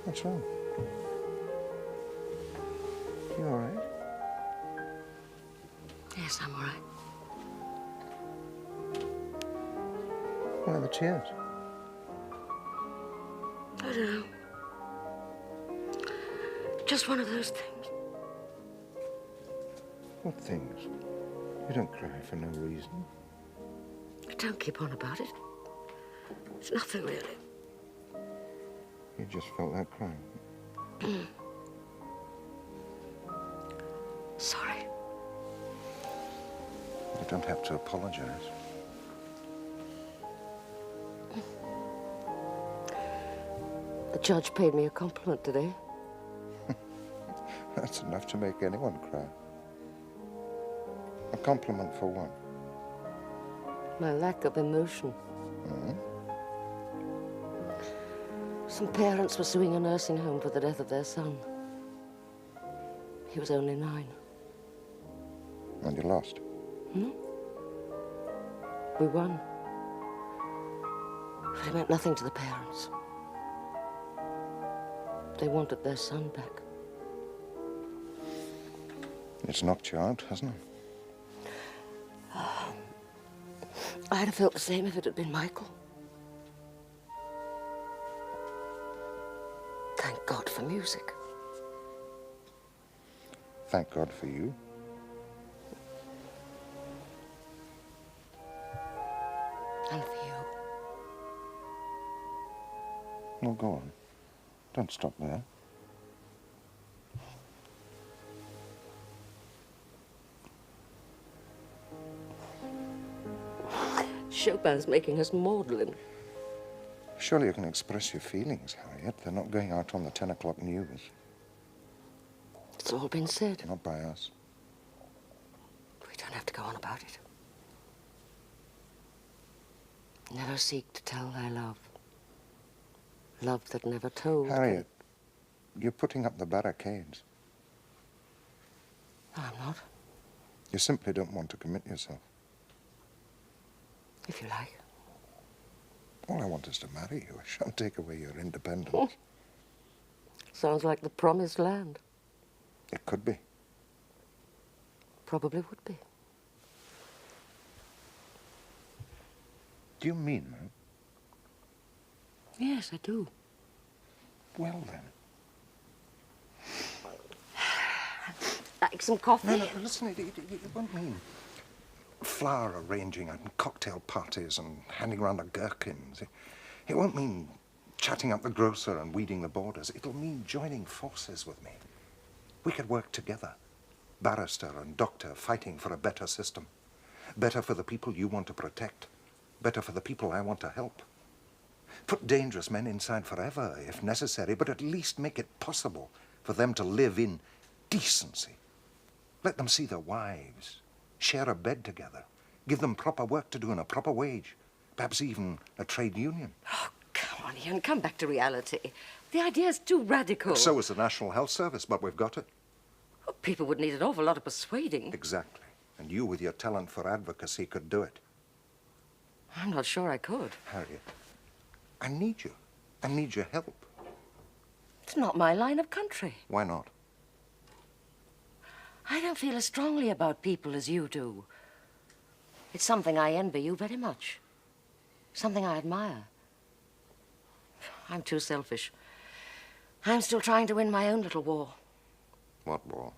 What's wrong? You all right? Yes, I'm all right. Why the tears? I don't know. Just one of those things. What things? You don't cry for no reason. Don't keep on about it. It's nothing, really. You just felt like crying. Sorry. You don't have to apologize. The judge paid me a compliment today. That's enough to make anyone cry. A compliment for what? My lack of emotion. Mm-hmm. Some parents were suing a nursing home for the death of their son. He was only 9. And you lost? Hmm? We won. But it meant nothing to the parents. They wanted their son back. It's knocked you out, hasn't it? I'd have felt the same if it had been Michael. Thank God for music. Thank God for you. And for you. Well, go on. Don't stop there. Chopin's making us maudlin. Surely you can express your feelings, Harriet. They're not going out on the 10 o'clock news. It's all been said. Not by us. We don't have to go on about it. Never seek to tell thy love. Love that never told. Harriet, you're putting up the barricades. No, I'm not. You simply don't want to commit yourself. If you like. All I want is to marry you. I shan't take away your independence. Sounds like the promised land. It could be. Probably would be. Do you mean that? Yes, I do. Well, then. Like some coffee? No, listen, it won't mean flower arranging and cocktail parties and handing round the gherkins. It won't mean chatting up the grocer and weeding the borders. It'll mean joining forces with me. We could work together. Barrister and doctor fighting for a better system. Better for the people you want to protect. Better for the people I want to help. Put dangerous men inside forever, if necessary, but at least make it possible for them to live in decency. Let them see their wives, share a bed together, give them proper work to do and a proper wage, perhaps even a trade union. Oh, come on, Ian, come back to reality. The idea's too radical. So is the National Health Service, but we've got it. Oh, people would need an awful lot of persuading. Exactly. And you, with your talent for advocacy, could do it. I'm not sure I could. Harriet, I need you. I need your help. It's not my line of country. Why not? I don't feel as strongly about people as you do. It's something I envy you very much. Something I admire. I'm too selfish. I'm still trying to win my own little war. What war?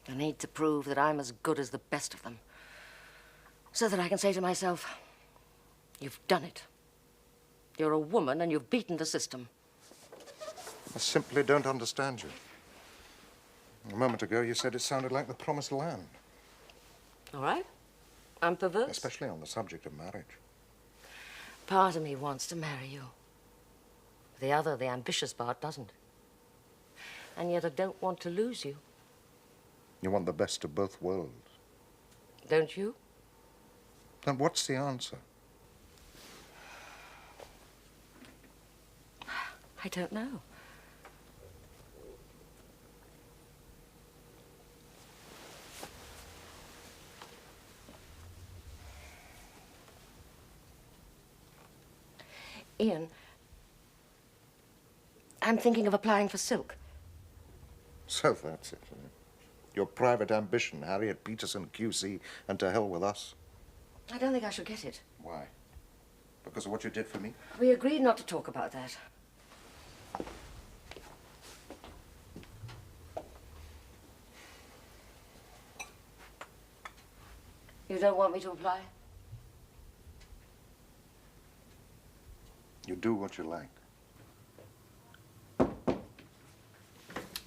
The need to prove that I'm as good as the best of them. So that I can say to myself, you've done it. You're a woman and you've beaten the system. I simply don't understand you. A moment ago, you said it sounded like the promised land. All right. I'm perverse. Especially on the subject of marriage. Part of me wants to marry you. The other, the ambitious part, doesn't. And yet I don't want to lose you. You want the best of both worlds. Don't you? Then what's the answer? I don't know. Ian, I'm thinking of applying for silk. So that's it. Your private ambition, Harriet Peterson, QC, and to hell with us. I don't think I should get it. Why? Because of what you did for me? We agreed not to talk about that. You don't want me to apply? You do what you like.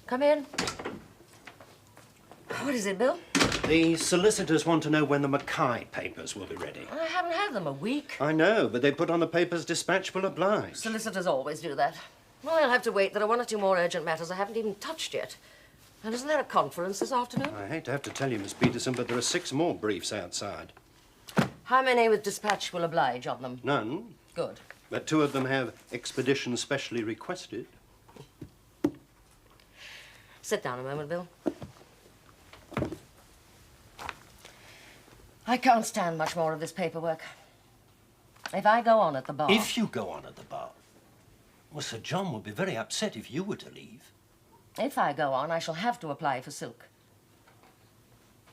Come in. What is it, Bill? The solicitors want to know when the Mackay papers will be ready. I haven't had them a week. I know, but they put on the papers dispatch will oblige. Solicitors always do that. Well, I'll have to wait. There are one or two more urgent matters I haven't even touched yet. And isn't there a conference this afternoon? I hate to have to tell you, Miss Peterson, but there are 6 more briefs outside. How many with dispatch will oblige on them? None, Good. but 2 of them have expedition specially requested. Sit down a moment, Bill. I can't stand much more of this paperwork. If I go on at the bar... If you go on at the bar, well, Sir John would be very upset if you were to leave. If I go on, I shall have to apply for silk.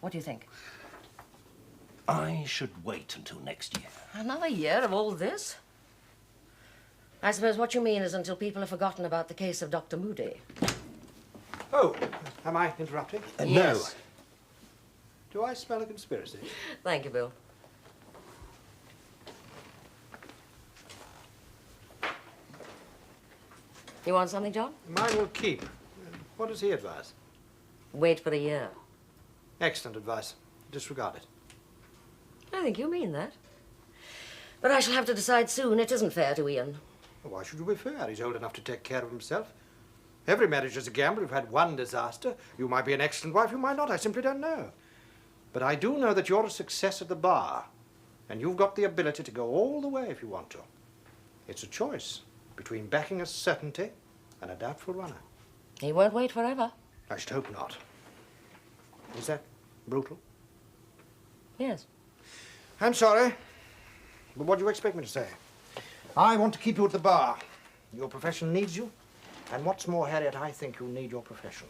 What do you think? I should wait until next year. Another year of all this? I suppose what you mean is until people have forgotten about the case of Dr. Moody. Oh, am I interrupting? Yes. Do I smell a conspiracy? Thank you, Bill. You want something, John? Mine will keep. What does he advise? Wait for a year. Excellent advice. Disregard it. I think you mean that. But I shall have to decide soon. It isn't fair to Ian. Well, why should you be fair? He's old enough to take care of himself. Every marriage is a gamble. You've had one disaster. You might be an excellent wife, you might not. I simply don't know. But I do know that you're a success at the bar, and you've got the ability to go all the way if you want to. It's a choice between backing a certainty and a doubtful runner. He won't wait forever. I should hope not. Is that brutal? Yes. I'm sorry, but what do you expect me to say? I want to keep you at the bar. Your profession needs you, and what's more, Harriet, I think you need your profession.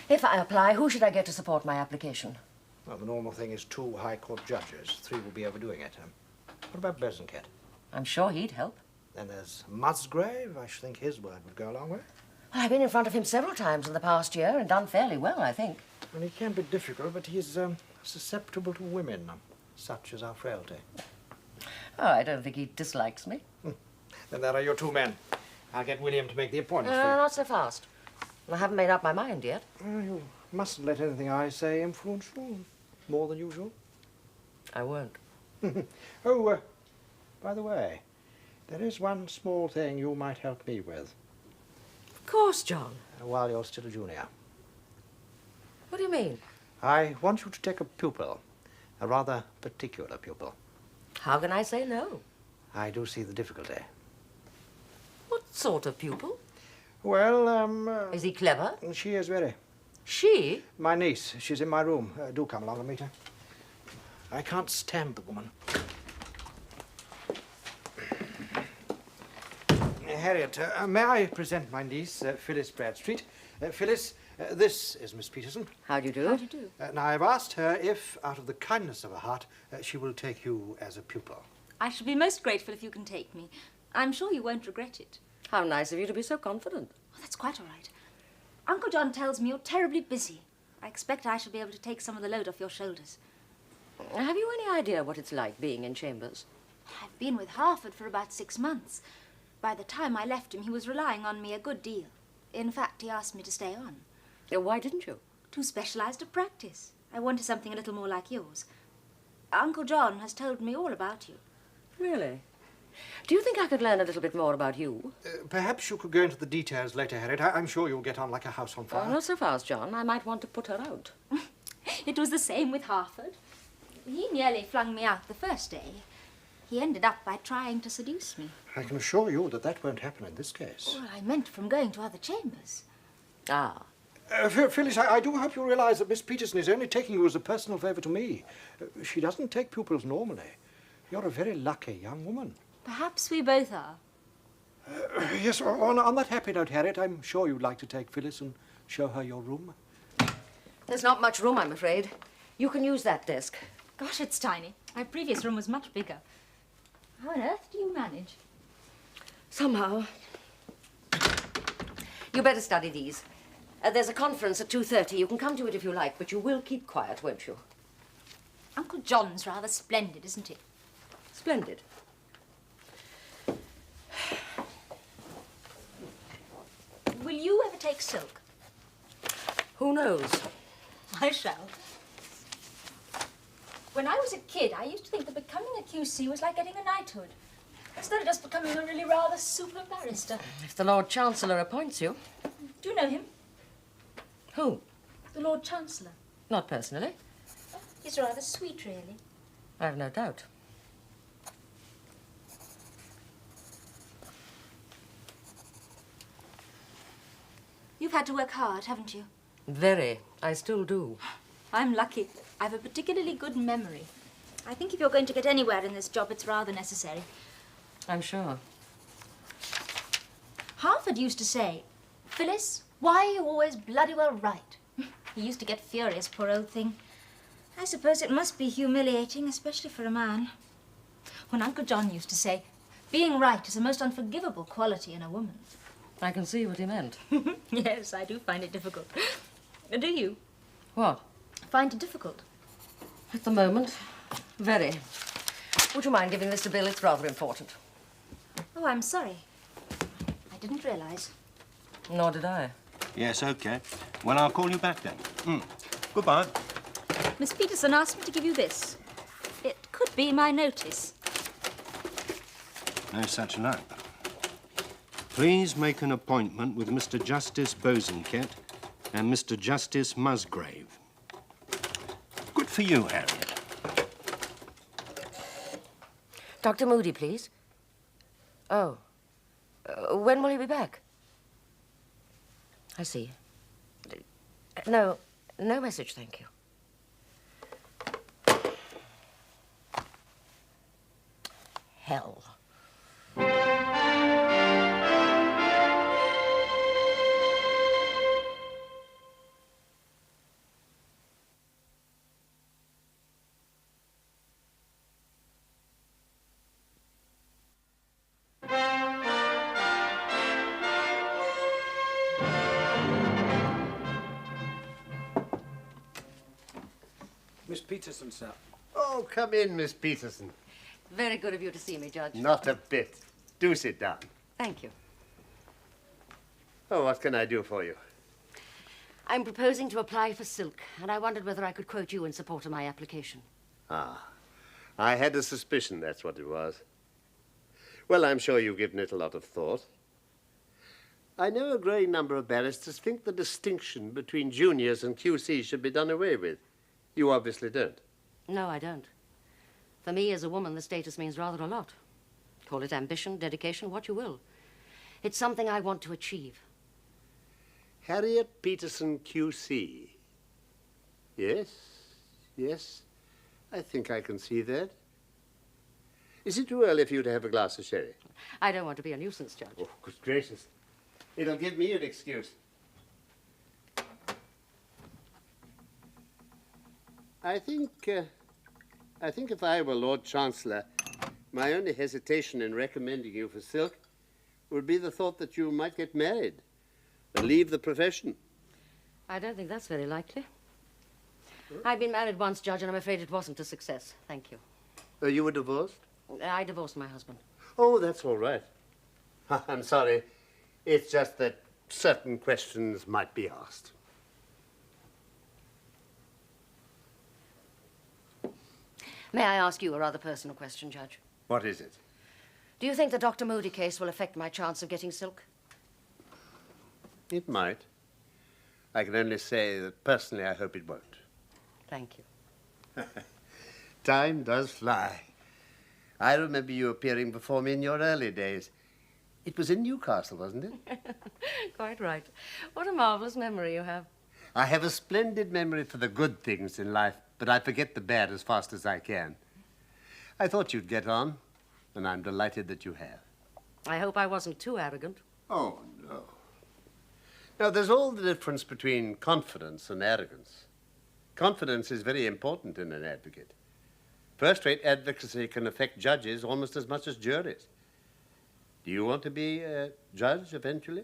If I apply, who should I get to support my application? Well, the normal thing is 2 High Court judges. 3 will be overdoing it. What about Bezenket? I'm sure he'd help. Then there's Musgrave. I should think his word would go a long way. Well, I've been in front of him several times in the past year and done fairly well, I think. And he can be difficult, but he's susceptible to women, such as our frailty. Oh, I don't think he dislikes me. Then there are your 2 men. I'll get William to make the appointments for you. Not so fast. I haven't made up my mind yet. You mustn't let anything I say influence you more than usual. I won't. Oh, by the way, there is one small thing you might help me with Of course, John. while you're still a junior. What do you mean? I want you to take a pupil, a rather particular pupil. How can I say no? I do see the difficulty. What sort of pupil? Well, Is he clever? she is very. She? My niece, she's in my room. Do come along and meet her. I can't stand the woman. Harriet, may I present my niece, Phyllis Bradstreet? Phyllis, this is Miss Peterson. How do you do? How do you do? Now, I've asked her if, out of the kindness of her heart, she will take you as a pupil. I shall be most grateful if you can take me. I'm sure you won't regret it. How nice of you to be so confident. Oh, that's quite all right. Uncle John tells me you're terribly busy. I expect I shall be able to take some of the load off your shoulders. Have you any idea what it's like being in chambers? I've been with Harford for about 6 months. By the time I left him, he was relying on me a good deal. In fact, he asked me to stay on. Why didn't you? Too specialised a practice. I wanted something a little more like yours. Uncle John has told me all about you. Really? Do you think I could learn a little bit more about you? Perhaps you could go into the details later, Harriet. I'm sure you'll get on like a house on fire. Oh, not so fast, John. I might want to put her out. It was the same with Harford. He nearly flung me out the first day. He ended up by trying to seduce me. I can assure you that that won't happen in this case. Well, I meant from going to other chambers. Ah. Phyllis, I do hope you realise that Miss Peterson is only taking you as a personal favour to me. She doesn't take pupils normally. You're a very lucky young woman. Perhaps we both are. Yes, on that happy note, Harriet, I'm sure you'd like to take Phyllis and show her your room. There's not much room, I'm afraid. You can use that desk. Gosh, it's tiny. My previous room was much bigger. How on earth do you manage? Somehow. You better study these. There's a conference at 2:30. You can come to it if you like, but you will keep quiet, won't you? Uncle John's rather splendid, isn't he? Splendid. Will you ever take silk? Who knows? I shall. When I was a kid, I used to think that becoming a QC was like getting a knighthood. Instead of just becoming a really rather super barrister. If the Lord Chancellor appoints you. Do you know him? Who? The Lord Chancellor. Not personally. Oh, he's rather sweet, really. I've no doubt. You've had to work hard, haven't you? Very. I still do. I'm lucky. I've a particularly good memory. I think if you're going to get anywhere in this job, it's rather necessary. I'm sure. Harford used to say, Phyllis, why are you always bloody well right? He used to get furious, poor old thing. I suppose it must be humiliating, especially for a man. When Uncle John used to say, being right is a most unforgivable quality in a woman. I can see what he meant. Yes, I do find it difficult. Do you? What? Find it difficult? At the moment, very. Would you mind giving this to Bill? It's rather important. Oh, I'm sorry. I didn't realize. Nor did I. Yes, OK. Well, I'll call you back then. Goodbye. Miss Peterson asked me to give you this. It could be my notice. No such luck. Please make an appointment with Mr. Justice Bosanquet and Mr. Justice Musgrave. Good for you, Harriet. Dr. Moody, please. Oh. When will he be back? I see. No message, thank you. Hell. Miss Peterson, sir. Oh, come in, Miss Peterson. Very good of you to see me, Judge. Not a bit. Do sit down. Thank you. Oh, what can I do for you? I'm proposing to apply for silk, and I wondered whether I could quote you in support of my application. Ah, I had a suspicion that's what it was. Well, I'm sure you've given it a lot of thought. I know a growing number of barristers think the distinction between juniors and QC should be done away with. You obviously don't. No, I don't. For me, as a woman, the status means rather a lot. Call it ambition, dedication, what you will. It's something I want to achieve. Harriet Peterson, QC. Yes, I think I can see that. Is it too early for you to have a glass of sherry? I don't want to be a nuisance, Judge. Oh, good gracious. It'll give me an excuse. I think if I were Lord Chancellor, my only hesitation in recommending you for silk would be the thought that you might get married and leave the profession. I don't think that's very likely. I've been married once, Judge, and I'm afraid it wasn't a success. Thank you. You were divorced? I divorced my husband. Oh, that's all right. I'm sorry. It's just that certain questions might be asked. May I ask you a rather personal question, Judge? What is it? Do you think the Dr. Moody case will affect my chance of getting silk? It might. I can only say that personally I hope it won't. Thank you. Time does fly. I remember you appearing before me in your early days. It was in Newcastle, wasn't it? Quite right. What a marvelous memory you have. I have a splendid memory for the good things in life, but I forget the bad as fast as I can. I thought you'd get on, and I'm delighted that you have. I hope I wasn't too arrogant. Oh, no. Now, there's all the difference between confidence and arrogance. Confidence is very important in an advocate. First-rate advocacy can affect judges almost as much as juries. Do you want to be a judge eventually?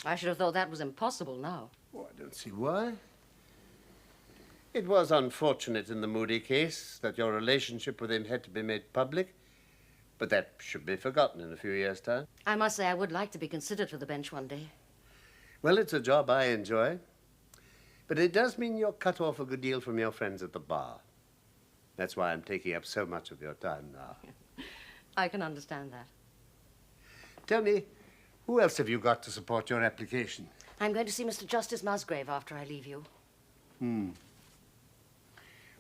I should have thought that was impossible now. Oh, I don't see why. It was unfortunate in the Moody case that your relationship with him had to be made public, but that should be forgotten in a few years' time. I must say I would like to be considered for the bench one day. Well, it's a job I enjoy, but it does mean you're cut off a good deal from your friends at the bar. That's why I'm taking up so much of your time now. I can understand that. Tell me, who else have you got to support your application? I'm going to see Mr. Justice Musgrave after I leave you.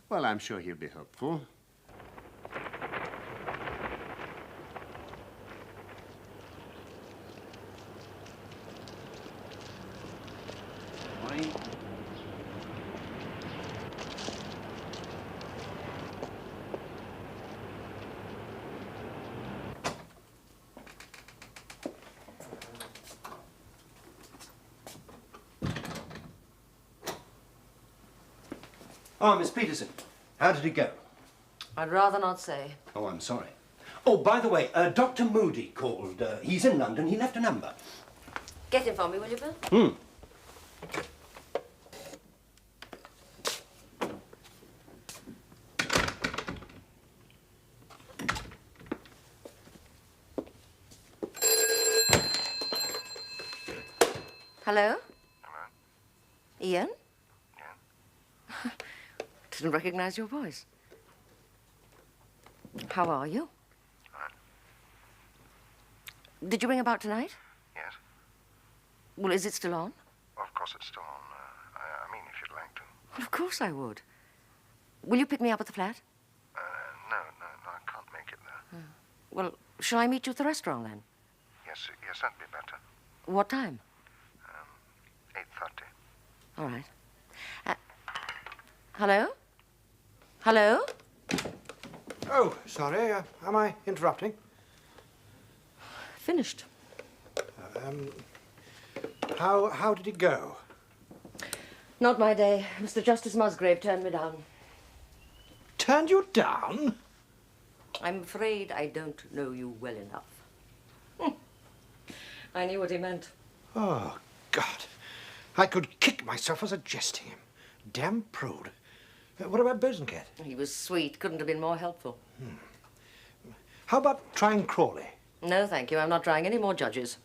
Well, I'm sure he'll be helpful. Morning. Oh, Miss Peterson, how did it go? I'd rather not say. Oh, I'm sorry. Oh, by the way, Dr. Moody called. He's in London. He left a number. Get him for me, will you, Bill? Hello? Hello? Ian? Yeah. Didn't recognize your voice. How are you? Right. Did you ring about tonight? Yes. Well, is it still on? Well, of course it's still on. I mean, if you'd like to. Well, of course I would. Will you pick me up at the flat? No, I can't make it there. Well, shall I meet you at the restaurant then? Yes, that'd be better. What time? 8:30. All right. Hello? Hello? Oh, sorry. Am I interrupting? Finished. How did it go? Not my day. Mr. Justice Musgrave turned me down. Turned you down? I'm afraid I don't know you well enough. I knew what he meant. Oh, God. I could kick myself for suggesting him. Damn prude. What about Bosanquet? He was sweet. Couldn't have been more helpful. How about trying Crawley? No, thank you. I'm not trying any more judges.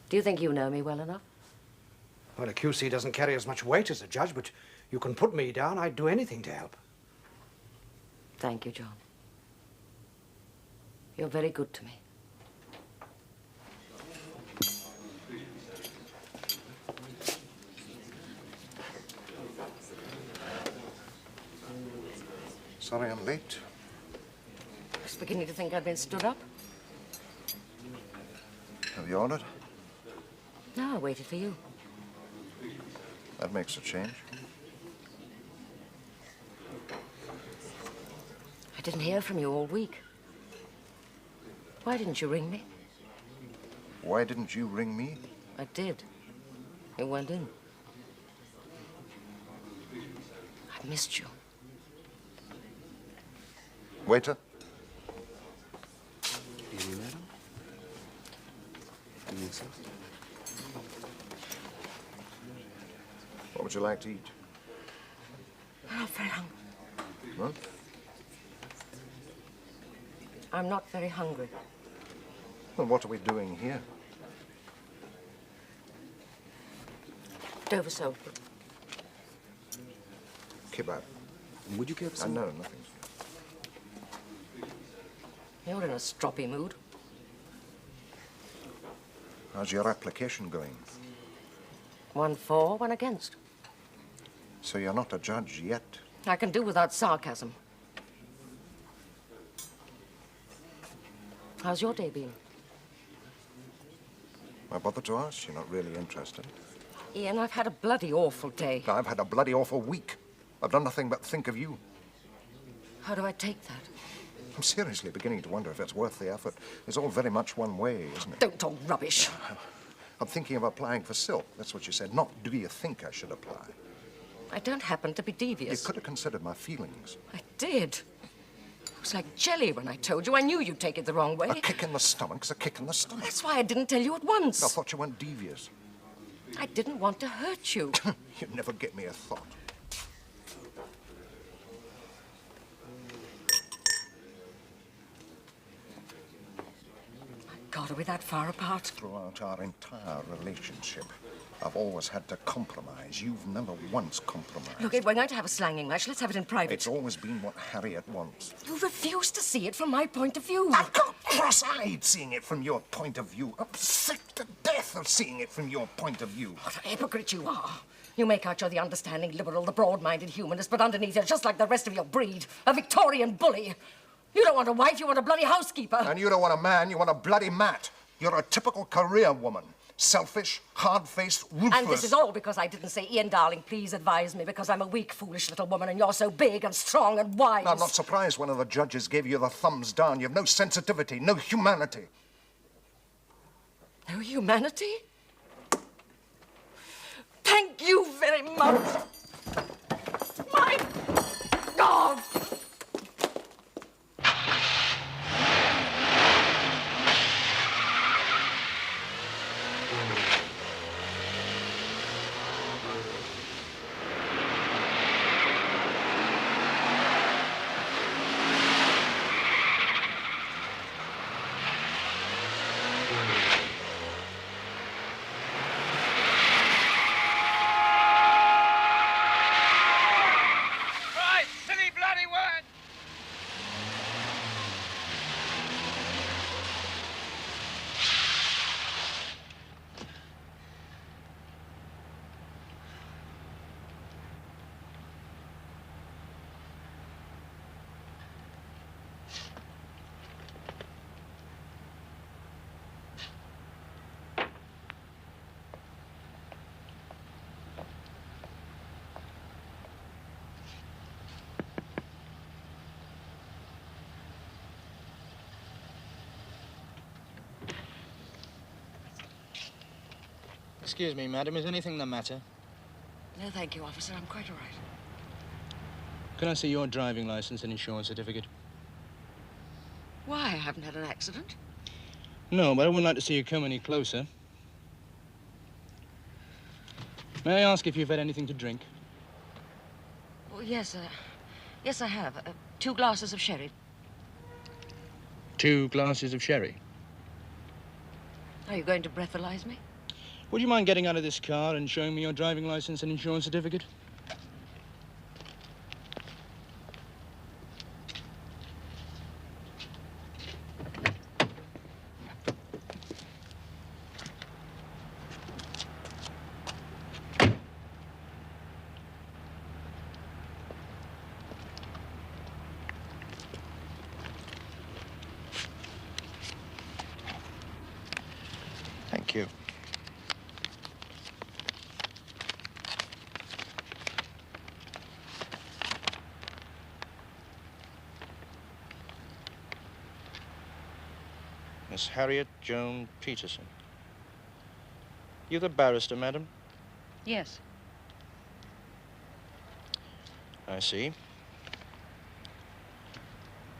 Do you think you know me well enough? Well, a QC doesn't carry as much weight as a judge, but you can put me down. I'd do anything to help. Thank you, John. You're very good to me. Sorry I'm late. I was beginning to think I'd been stood up. Have you ordered? No, I waited for you. That makes a change. I didn't hear from you all week. Why didn't you ring me? Why didn't you ring me? I did. You weren't in. I missed you. Waiter? Evening, madam. Evening, sir. What would you like to eat? I'm not very hungry. What? I'm not very hungry. Well, what are we doing here? Dover soap. Kebab. Would you care for some? No, nothing. You're in a stroppy mood. How's your application going? 1 for, 1 against. So you're not a judge yet? I can do without sarcasm. How's your day been? I bother to ask. You're not really interested. Ian, I've had a bloody awful day. I've had a bloody awful week. I've done nothing but think of you. How do I take that? I'm seriously beginning to wonder if it's worth the effort. It's all very much one way, isn't it? Don't talk rubbish. I'm thinking of applying for silk. That's what you said. Not, do you think I should apply? I don't happen to be You devious. could have considered my feelings. I did. It was like jelly when I told you. I knew you'd take it the wrong way. A kick in the stomach's a kick in the stomach. That's why I didn't tell you at once. I thought you weren't devious. I didn't want to hurt you. You never get me a thought. God, are we that far apart? Throughout our entire relationship, I've always had to compromise. You've never once compromised. Look, if we're going to have a slanging match, let's have it in private. It's always been what Harriet wants. You refuse to see it from my point of view. I've got cross-eyed seeing it from your point of view. I'm sick to death of seeing it from your point of view. What a hypocrite you are. You make out you're the understanding liberal, the broad-minded humanist, but underneath you're just like the rest of your breed, a Victorian bully. You don't want a wife, you want a bloody housekeeper. And you don't want a man, you want a bloody mat. You're a typical career woman. Selfish, hard-faced, ruthless. And this is all because I didn't say, Ian, darling, please advise me, because I'm a weak, foolish little woman, and you're so big and strong and wise. I'm not surprised one of the judges gave you the thumbs down. You've no sensitivity, no humanity. No humanity? Thank you very much. My God! Excuse me, madam, is anything the matter? No, thank you, officer. I'm quite all right. Can I see your driving license and insurance certificate? Why? I haven't had an accident. No, but I wouldn't like to see you come any closer. May I ask if you've had anything to drink? Oh, yes, yes, I have. 2 glasses of sherry. 2 glasses of sherry. Are you going to breathalyze me? Would you mind getting out of this car and showing me your driving license and insurance certificate? Thank you. Miss Harriet Joan Peterson. You the barrister, madam? Yes. I see.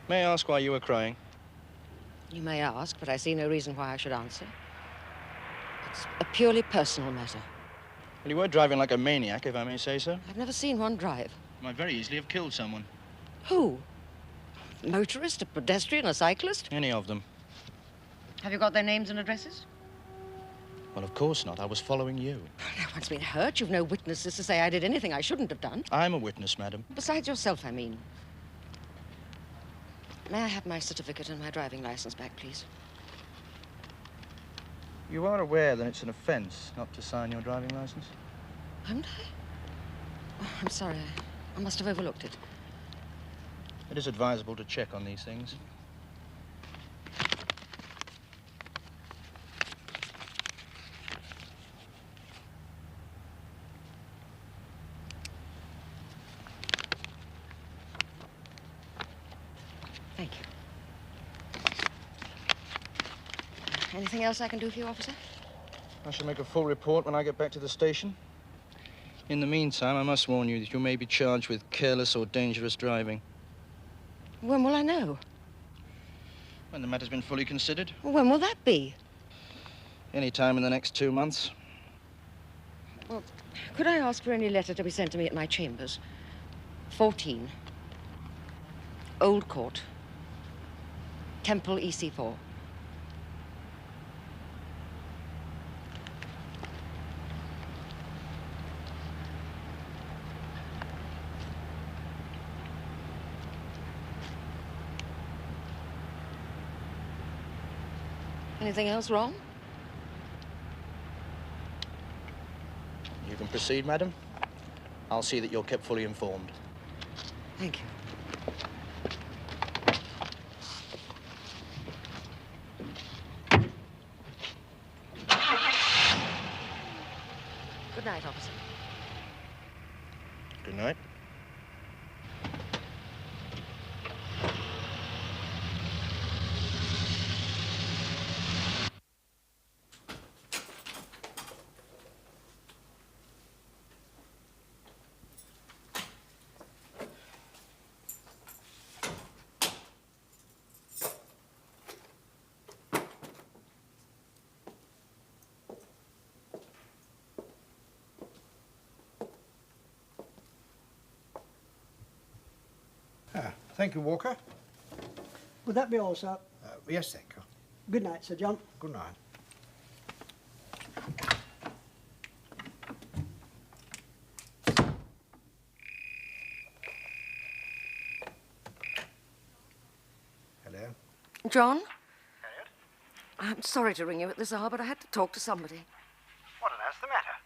May I ask why you were crying? You may ask, but I see no reason why I should answer. It's a purely personal matter. Well, you were driving like a maniac, if I may say so. I've never seen one drive. You might very easily have killed someone. Who? A motorist, a pedestrian, a cyclist? Any of them. Have you got their names and addresses? Well, of course not. I was following you. No one's been hurt. You've no witnesses to say I did anything I shouldn't have done. I'm a witness, madam. Besides yourself, I mean. May I have my certificate and my driving license back, please? You are aware that it's an offence not to sign your driving license? Haven't I? Oh, I'm sorry. I must have overlooked it. It is advisable to check on these things. Thank you. Anything else I can do for you, officer? I shall make a full report when I get back to the station. In the meantime, I must warn you that you may be charged with careless or dangerous driving. When will I know? When the matter's been fully considered. When will that be? Any time in the next 2 months. Well, could I ask for any letter to be sent to me at my chambers? 14. Old Court. Temple EC4. Anything else wrong? You can proceed, madam. I'll see that you're kept fully informed. Thank you. Good night, officer. Good night. Thank you, Walker. Would that be all, sir? Yes, thank you. Good night, Sir John. Good night. Hello? John? Harriet? I'm sorry to ring you at this hour, but I had to talk to somebody. What on earth's the matter?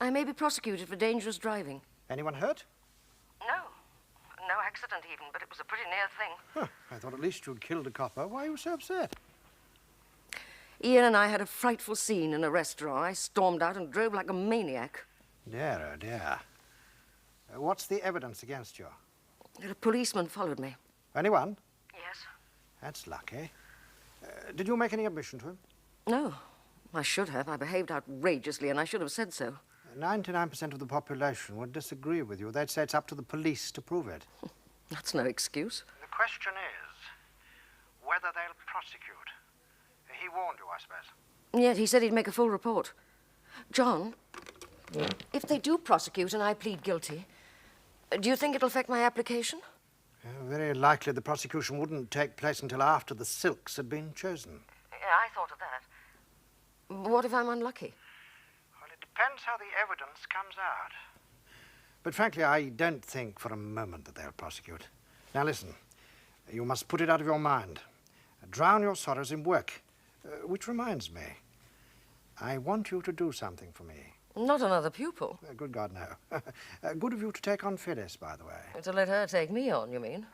I may be prosecuted for dangerous driving. Anyone hurt? No. No accident even, but it was a pretty near thing. Huh, I thought at least you'd killed a copper. Why are you so upset? Ian and I had a frightful scene in a restaurant. I stormed out and drove like a maniac. Dear, oh dear. What's the evidence against you? A policeman followed me. Anyone? Yes. That's lucky. Did you make any admission to him? No. I should have. I behaved outrageously, and I should have said so. 99% of the population would disagree with you. They'd say it's up to the police to prove it. That's no excuse. The question is whether they'll prosecute. He warned you, I suppose. Yet he said he'd make a full report. John, if they do prosecute and I plead guilty, do you think it'll affect my application? Very likely the prosecution wouldn't take place until after the silks had been chosen. Yeah, I thought of that. What if I'm unlucky? Well, it depends how the evidence comes out. But frankly, I don't think for a moment that they'll prosecute. Now listen, you must put it out of your mind. Drown your sorrows in work. Which reminds me, I want you to do something for me. Not another pupil. Good God, no. Good of you to take on Phyllis, by the way. To let her take me on, you mean?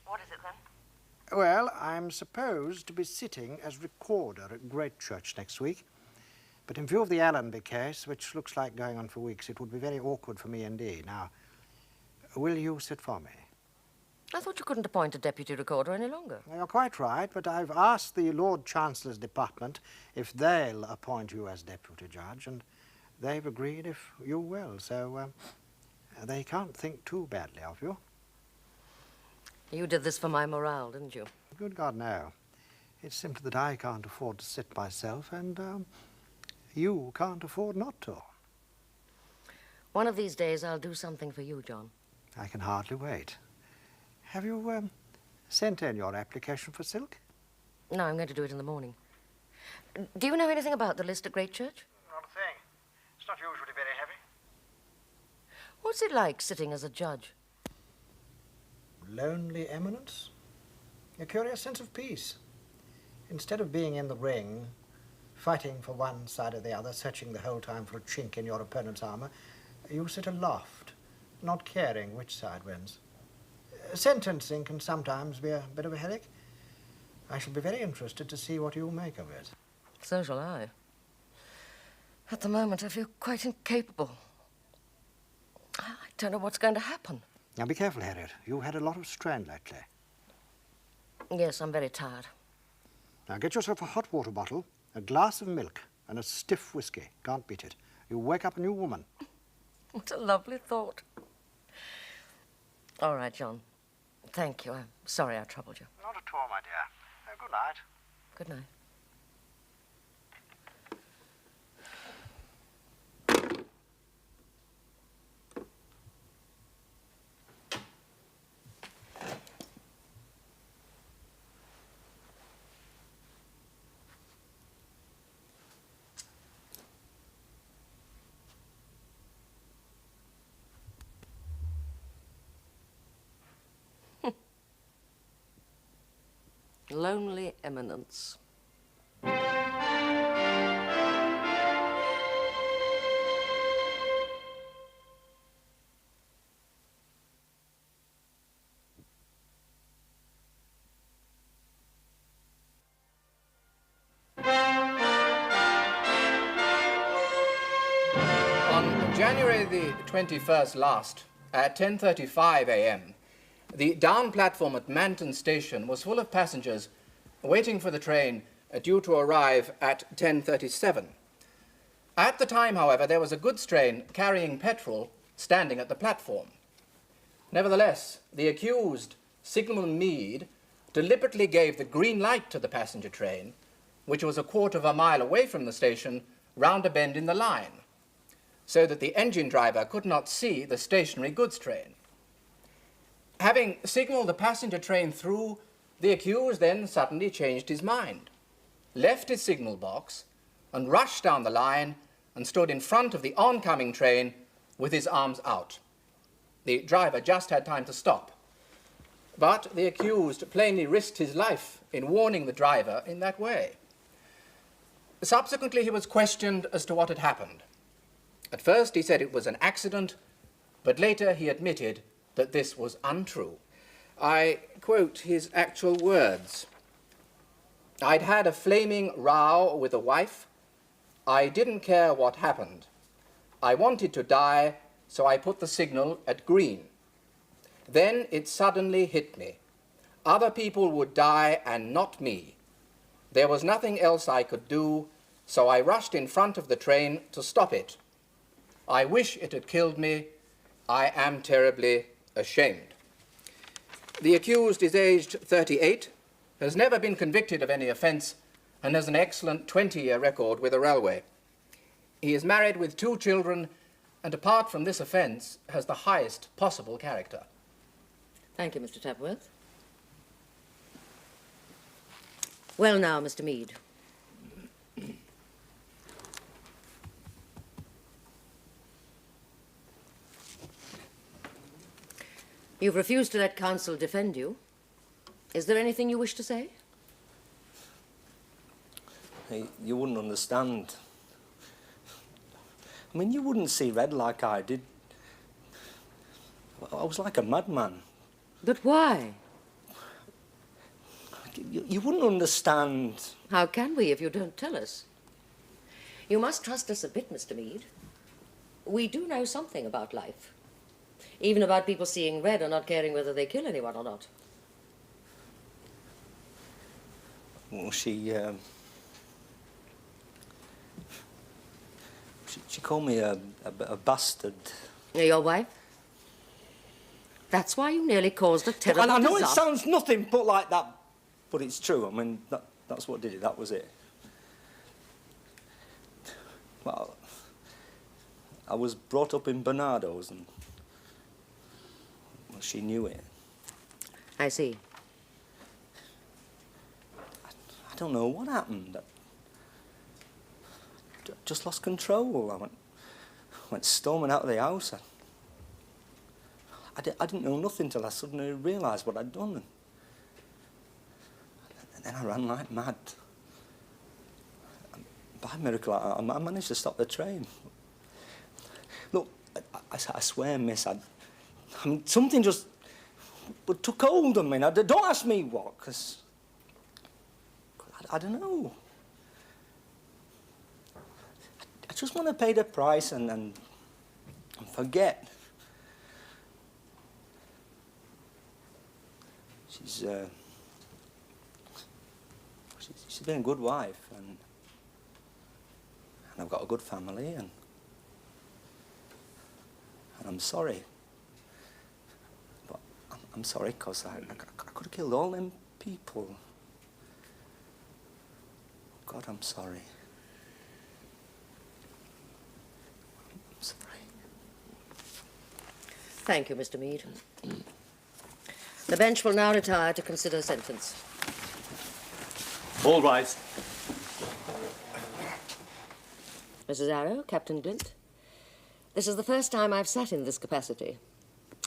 What is it, then? Well, I'm supposed to be sitting as recorder at Great Church next week. But in view of the Allenby case, which looks like going on for weeks, it would be very awkward for me indeed. Now, will you sit for me? I thought you couldn't appoint a deputy recorder any longer. You're quite right, but I've asked the Lord Chancellor's department if they'll appoint you as deputy judge, and they've agreed if you will, so they can't think too badly of you. You did this for my morale, didn't you? Good God, no. It's simply that I can't afford to sit myself, and you can't afford not to. One of these days I'll do something for you, John. I can hardly wait. Have you sent in your application for silk? No, I'm going to do it in the morning. Do you know anything about the list at Great Church? Not a thing. It's not usually very heavy. What's it like sitting as a judge? Lonely eminence? A curious sense of peace. Instead of being in the ring, fighting for one side or the other, searching the whole time for a chink in your opponent's armor, you sit aloft, not caring which side wins. Sentencing can sometimes be a bit of a headache. I shall be very interested to see what you make of it. So shall I. At the moment, I feel quite incapable. I don't know what's going to happen. Now, be careful, Harriet. You've had a lot of strain lately. Yes, I'm very tired. Now get yourself a hot water bottle, a glass of milk, and a stiff whiskey. Can't beat it. You wake up a new woman. What a lovely thought. All right, John. Thank you. I'm sorry I troubled you. Not at all, my dear. Good night. Good night. Lonely eminence. On January the 21st last, at 10:35 a.m., the down platform at Manton Station was full of passengers waiting for the train due to arrive at 10:37. At the time, however, there was a goods train carrying petrol standing at the platform. Nevertheless, the accused, Signalman Meade, deliberately gave the green light to the passenger train, which was a quarter of a mile away from the station, round a bend in the line, so that the engine driver could not see the stationary goods train. Having signalled the passenger train through, the accused then suddenly changed his mind, left his signal box, and rushed down the line and stood in front of the oncoming train with his arms out. The driver just had time to stop, but the accused plainly risked his life in warning the driver in that way. Subsequently, he was questioned as to what had happened. At first, he said it was an accident, but later he admitted that this was untrue. I quote his actual words. "I'd had a flaming row with a wife. I didn't care what happened. I wanted to die, so I put the signal at green. Then it suddenly hit me. Other people would die and not me. There was nothing else I could do, so I rushed in front of the train to stop it. I wish it had killed me. I am terribly ashamed." The accused is aged 38, has never been convicted of any offence, and has an excellent 20-year record with the railway. He is married with 2 children, and apart from this offence, has the highest possible character. Thank you, Mr. Tapworth. Well now, Mr. Meade. You've refused to let counsel defend you. Is there anything you wish to say? Hey, you wouldn't understand. I mean, you wouldn't see red like I did. I was like a madman. But why? You wouldn't understand. How can we if you don't tell us? You must trust us a bit, Mr. Meade. We do know something about life. Even about people seeing red or not caring whether they kill anyone or not. Well, she called me a bastard. Your wife? That's why you nearly caused a terrible And I know disaster. it sounds nothing but like that, but it's true. I mean, that's what did it. That was it. Well, I was brought up in Bernardo's, and well, she knew it. I see. I don't know what happened. I just lost control. I went storming out of the house. I didn't know nothing till I suddenly realised what I'd done. And then I ran like mad. And by miracle, I managed to stop the train. Look, I swear, miss, I mean, something just took hold of me. Now, don't ask me what, because I don't know. I just want to pay the price and forget. she's been a good wife, and I've got a good family, and I'm sorry. But I'm sorry because I could have killed all them people. God, I'm sorry. I'm sorry. Thank you, Mr. Mead. The bench will now retire to consider sentence. All rise. Mrs. Arrow, Captain Glint, this is the first time I've sat in this capacity.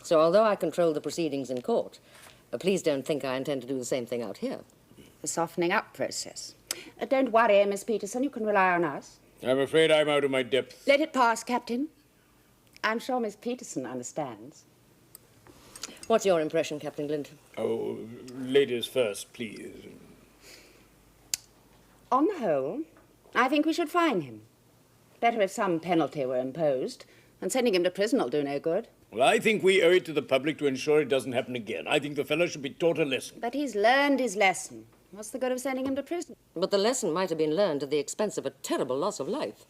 So although I control the proceedings in court, please don't think I intend to do the same thing out here. The softening up process. Don't worry, Miss Peterson. You can rely on us. I'm afraid I'm out of my depth. Let it pass, Captain. I'm sure Miss Peterson understands. What's your impression, Captain Glint? Oh, ladies first, please. On the whole, I think we should fine him. Better if some penalty were imposed, and sending him to prison will do no good. Well, I think we owe it to the public to ensure it doesn't happen again. I think the fellow should be taught a lesson. But he's learned his lesson. What's the good of sending him to prison? But the lesson might have been learned at the expense of a terrible loss of life.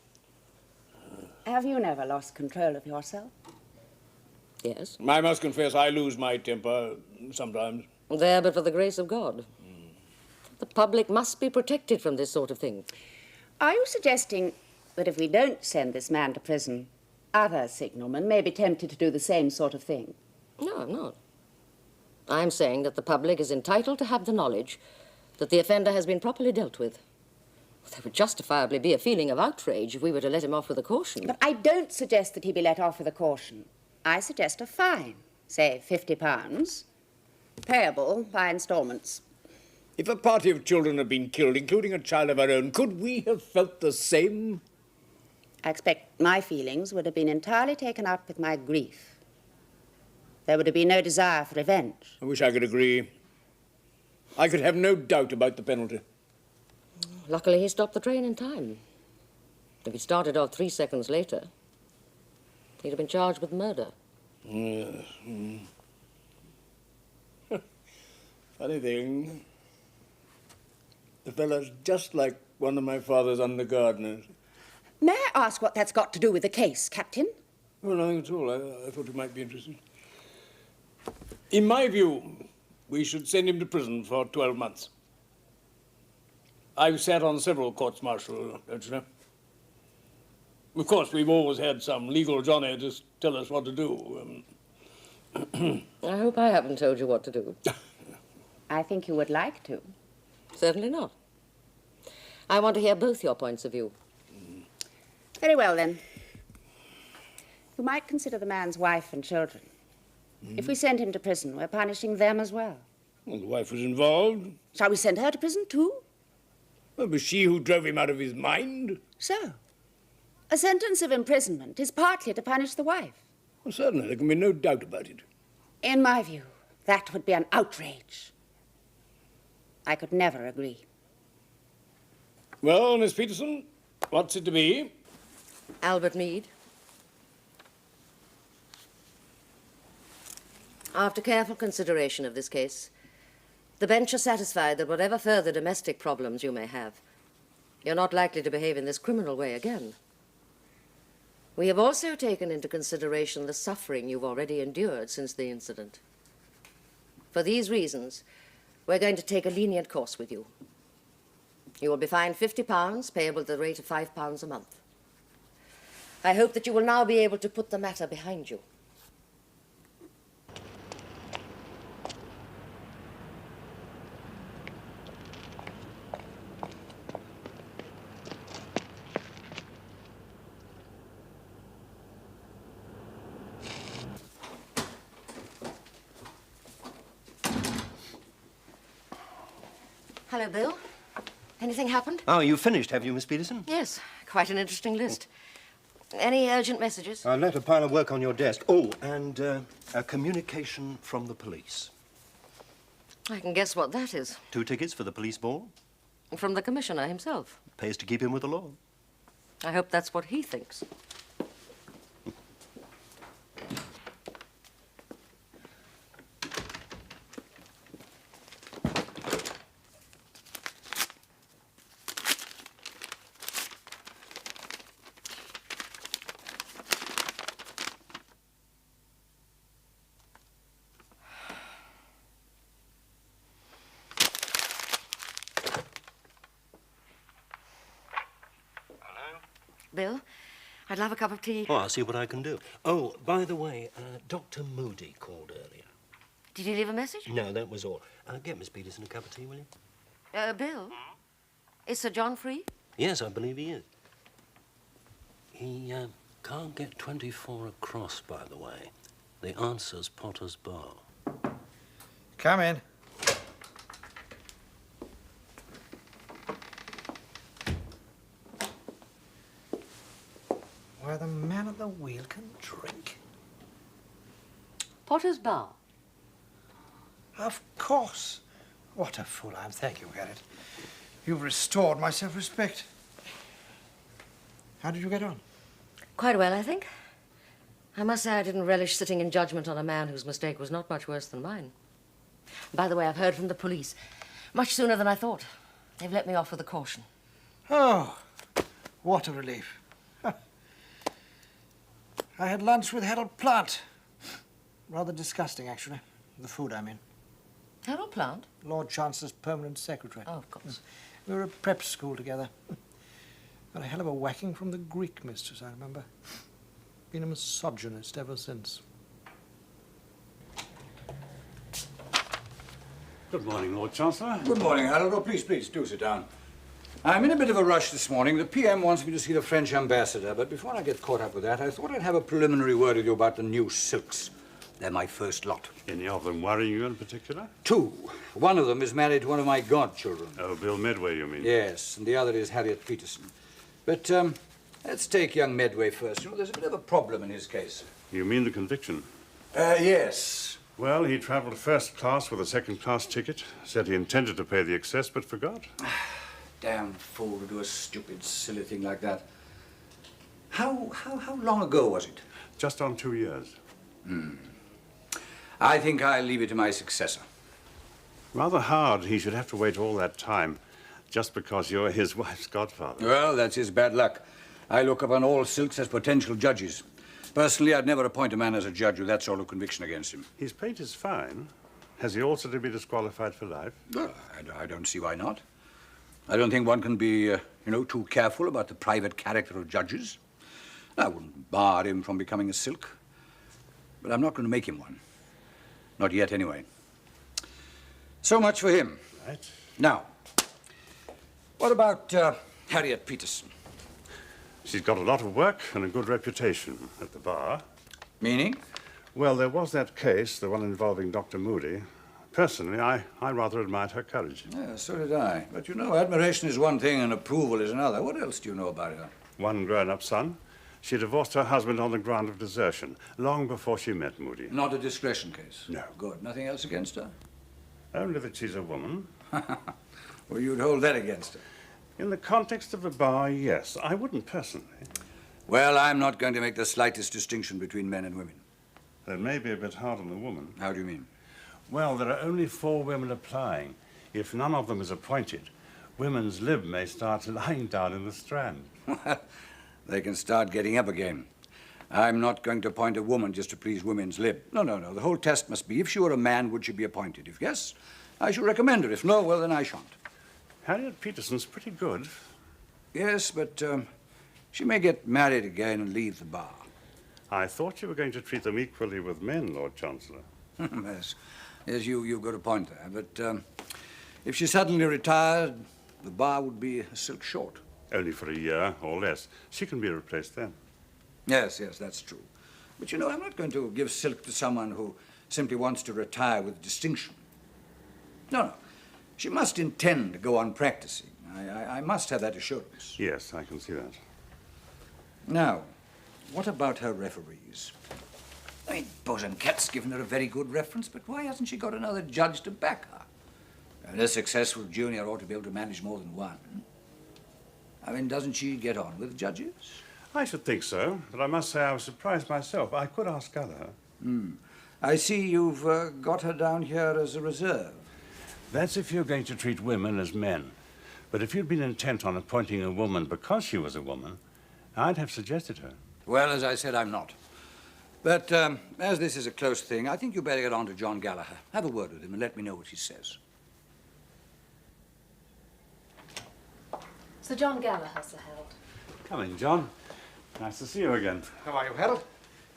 Have you never lost control of yourself? Yes. I must confess I lose my temper sometimes. There, but for the grace of God. The public must be protected from this sort of thing. Are you suggesting that if we don't send this man to prison, other signalmen may be tempted to do the same sort of thing? No, I'm not. I'm saying that the public is entitled to have the knowledge that the offender has been properly dealt with. There would justifiably be a feeling of outrage if we were to let him off with a caution. But I don't suggest that he be let off with a caution. I suggest a fine, say £50, payable by instalments. If a party of children had been killed, including a child of our own, could we have felt the same? I expect my feelings would have been entirely taken up with my grief. There would have been no desire for revenge. I wish I could agree. I could have no doubt about the penalty. Luckily, he stopped the train in time. If he started off 3 seconds later, he'd have been charged with murder. Yes. Funny thing. The fellow's just like one of my father's under-gardeners. May I ask what that's got to do with the case, Captain? Well, nothing at all. I thought you might be interested. In my view, we should send him to prison for 12 months. I've sat on several courts-martial, don't you know? Of course, we've always had some legal Johnny to tell us what to do. I hope I haven't told you what to do. I think you would like to. Certainly not. I want to hear both your points of view. Very well, then. You might consider the man's wife and children. If we send him to prison, we're punishing them as well. Well, the wife was involved. Shall we send her to prison, too? Well, it was she who drove him out of his mind. So, a sentence of imprisonment is partly to punish the wife. Well, certainly, there can be no doubt about it. In my view, that would be an outrage. I could never agree. Well, Miss Peterson, what's it to be? Albert Mead. After careful consideration of this case, the bench are satisfied that whatever further domestic problems you may have, you're not likely to behave in this criminal way again. We have also taken into consideration the suffering you've already endured since the incident. For these reasons, we're going to take a lenient course with you. You will be fined £50, payable at the rate of £5 a month. I hope that you will now be able to put the matter behind you. Hello, Bill. Anything happened? Oh, you've finished, have you, Miss Peterson? Yes, quite an interesting list. Any urgent messages? I left a pile of work on your desk. Oh, and a communication from the police. I can guess what that is. 2 tickets for the police ball. From the commissioner himself. Pays to keep in with the law. I hope that's what he thinks. Bill, I'd love a cup of tea. Oh, I'll see what I can do. Oh, by the way, Dr. Moody called earlier. Did you leave a message? No, that was all. Get Miss Peterson a cup of tea, will you? Bill? Is Sir John free? Yes, I believe he is. He can't get 24 across, by the way. The answer's Potter's Bar. Come in. Where the man at the wheel can drink. Potter's Bar. Of course. What a fool I am. Thank you, Harriet. You've restored my self-respect. How did you get on? Quite well, I think. I must say I didn't relish sitting in judgment on a man whose mistake was not much worse than mine. By the way, I've heard from the police. Much sooner than I thought. They've let me off with a caution. Oh, what a relief. I had lunch with Harold Plant. Rather disgusting, actually. The food, I mean. Harold Plant? Lord Chancellor's permanent secretary. Oh, of course. We were at prep school together. Got a hell of a whacking from the Greek mistress, I remember. Been a misogynist ever since. Good morning, Lord Chancellor. Good morning, Harold. Oh, please, do sit down. I'm in a bit of a rush this morning. The PM wants me to see the French ambassador, but before I get caught up with that, I thought I'd have a preliminary word with you about the new silks. They're my first lot. Any of them worrying you in particular? Two. One of them is married to one of my godchildren. Oh, Bill Medway, you mean? Yes, and the other is Harriet Peterson. But let's take young Medway first. You know, there's a bit of a problem in his case. You mean the conviction? Yes. Well, he travelled first class with a second-class ticket. Said he intended to pay the excess, but forgot. Damn fool to do a stupid, silly thing like that. How long ago was it? Just on 2 years. I think I'll leave it to my successor. Rather hard he should have to wait all that time just because you're his wife's godfather. Well, that's his bad luck. I look upon all silks as potential judges. Personally, I'd never appoint a man as a judge with that sort of conviction against him. He's paid his fine. Has he also to be disqualified for life? Well, I don't see why not. I don't think one can be, too careful about the private character of judges. I wouldn't bar him from becoming a silk. But I'm not going to make him one. Not yet, anyway. So much for him. Right. Now, what about Harriet Peterson? She's got a lot of work and a good reputation at the bar. Meaning? Well, there was that case, the one involving Dr. Moody. Personally, I rather admired her courage. Yeah, so did I. But you know, admiration is one thing and approval is another. What else do you know about her? One grown-up son. She divorced her husband on the ground of desertion, long before she met Moody. Not a discretion case? No. Good. Nothing else against her? Only that she's a woman. Well, you'd hold that against her. In the context of a bar, yes. I wouldn't personally. Well, I'm not going to make the slightest distinction between men and women. That may be a bit hard on the woman. How do you mean? Well, there are only 4 women applying. If none of them is appointed, women's lib may start lying down in the Strand. They can start getting up again. I'm not going to appoint a woman just to please women's lib. No. The whole test must be, if she were a man, would she be appointed? If yes, I shall recommend her. If no, well, then I shan't. Harriet Peterson's pretty good. Yes, but she may get married again and leave the bar. I thought you were going to treat them equally with men, Lord Chancellor. Yes, you've got a point there. But if she suddenly retired, the bar would be a silk short. Only for a year or less. She can be replaced then. Yes, that's true. But you know, I'm not going to give silk to someone who simply wants to retire with distinction. No. She must intend to go on practicing. I must have that assurance. Yes, I can see that. Now, what about her referees? I mean, Bosanquet's given her a very good reference, but why hasn't she got another judge to back her? And a successful junior ought to be able to manage more than one. I mean, doesn't she get on with judges? I should think so, but I must say I was surprised myself. I could ask her. I see you've got her down here as a reserve. That's if you're going to treat women as men. But if you'd been intent on appointing a woman because she was a woman, I'd have suggested her. Well, as I said, I'm not. But as this is a close thing, I think you better get on to John Gallagher. Have a word with him and let me know what he says. Sir John Gallagher, Sir Harold. Come in, John. Nice to see you again. How are you, Harold?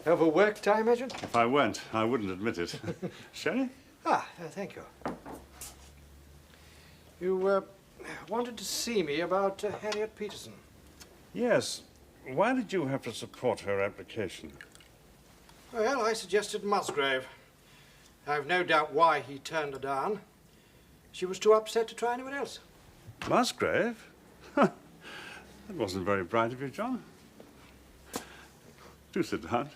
Overworked, I imagine? If I weren't, I wouldn't admit it. Sherry? Thank you. You wanted to see me about Harriet Peterson. Yes. Why did you have to support her application? Well, I suggested Musgrave. I've no doubt why he turned her down. She was too upset to try anyone else. Musgrave? That wasn't very bright of you, John. Do sit down.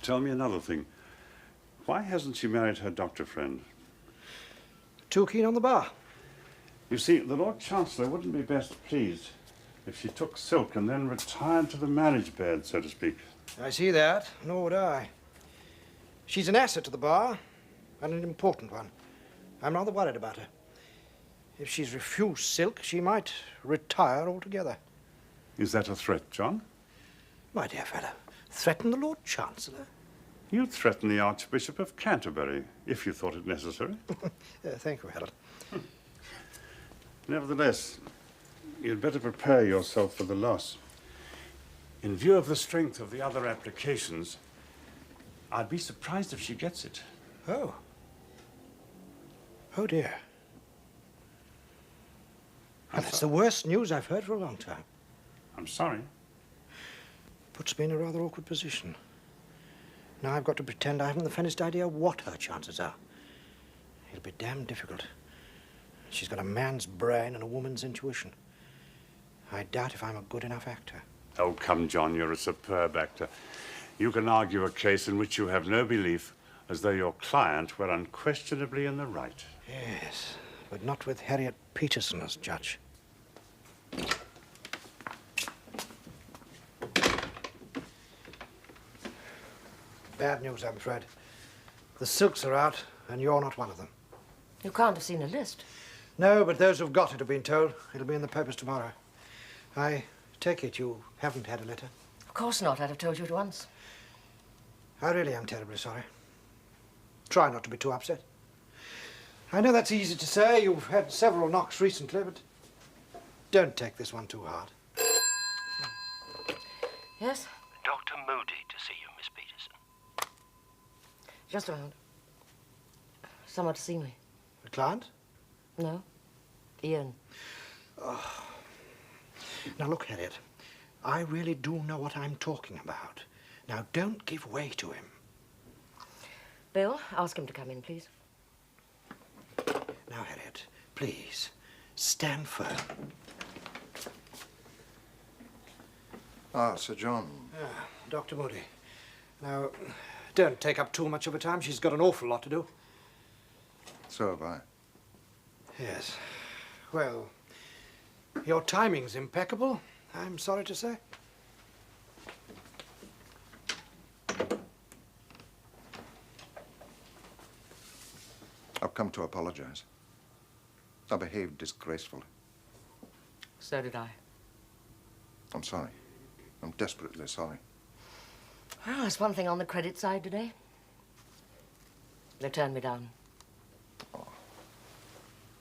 Tell me another thing. Why hasn't she married her doctor friend? Too keen on the bar. You see, the Lord Chancellor wouldn't be best pleased if she took silk and then retired to the marriage bed, so to speak. I see that, nor would I. She's an asset to the bar, and an important one. I'm rather worried about her. If she's refused silk, she might retire altogether. Is that a threat, John? My dear fellow, threaten the Lord Chancellor? You'd threaten the Archbishop of Canterbury, if you thought it necessary. Thank you, Harold. Nevertheless, you'd better prepare yourself for the loss. In view of the strength of the other applications, I'd be surprised if she gets it. Oh. Oh, dear. Well, that's the worst news I've heard for a long time. I'm sorry. Puts me in a rather awkward position. Now I've got to pretend I haven't the faintest idea what her chances are. It'll be damn difficult. She's got a man's brain and a woman's intuition. I doubt if I'm a good enough actor. Oh, come, John, you're a superb actor. You can argue a case in which you have no belief, as though your client were unquestionably in the right. Yes, but not with Harriet Peterson as judge. Bad news, I'm afraid. The silks are out, and you're not one of them. You can't have seen a list. No, but those who've got it have been told. It'll be in the papers tomorrow. I take it you haven't had a letter? Of course not. I'd have told you at once. I really am terribly sorry. Try not to be too upset. I know that's easy to say. You've had several knocks recently, but don't take this one too hard. Yes? Dr. Moody to see you, Miss Peterson. Just a moment. Someone to see me. A client? No. Ian. Oh. Now, look, Harriet. I really do know what I'm talking about. Now, don't give way to him. Bill, ask him to come in, please. Now, Harriet, please, stand firm. Sir John. Dr. Moody. Now, don't take up too much of her time. She's got an awful lot to do. So have I. Yes. Well, your timing's impeccable, I'm sorry to say. I've come to apologize. I behaved disgracefully. So did I. I'm sorry. I'm desperately sorry. Well, there's one thing on the credit side today. They turned me down. Oh,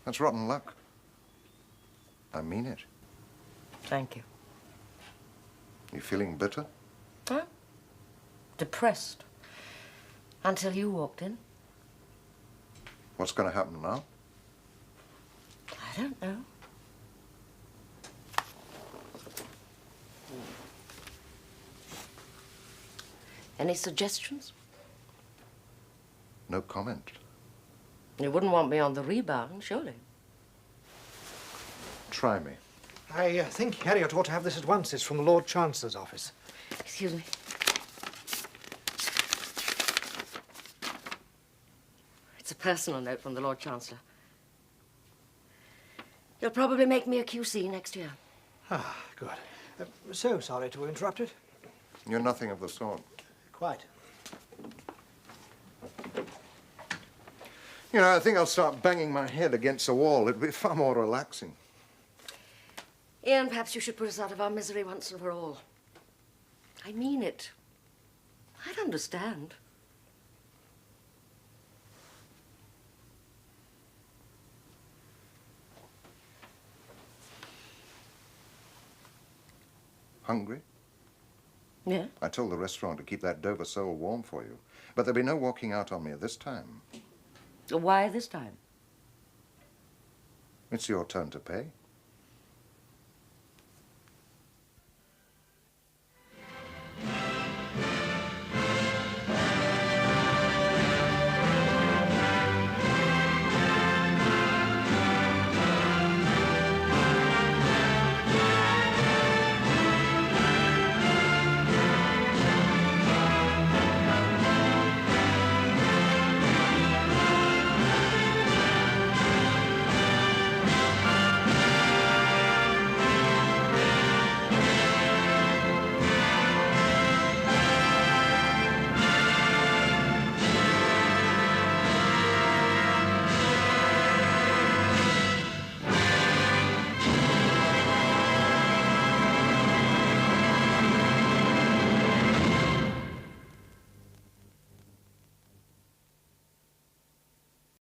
that's rotten luck. I mean it. Thank you. You feeling bitter? Huh? Depressed. Until you walked in. What's going to happen now? I don't know. Any suggestions? No comment. You wouldn't want me on the rebound, surely. Try me. I think Harriet ought to have this at once. It's from the Lord Chancellor's office. Excuse me. It's a personal note from the Lord Chancellor. You'll probably make me a QC next year. Ah, good. So sorry to interrupt it. You're nothing of the sort. Quite. You know, I think I'll start banging my head against the wall. It'd be far more relaxing. Ian, perhaps you should put us out of our misery once and for all. I mean it. I'd understand. Hungry? Yeah? I told the restaurant to keep that Dover sole warm for you. But there'll be no walking out on me this time. Why this time? It's your turn to pay.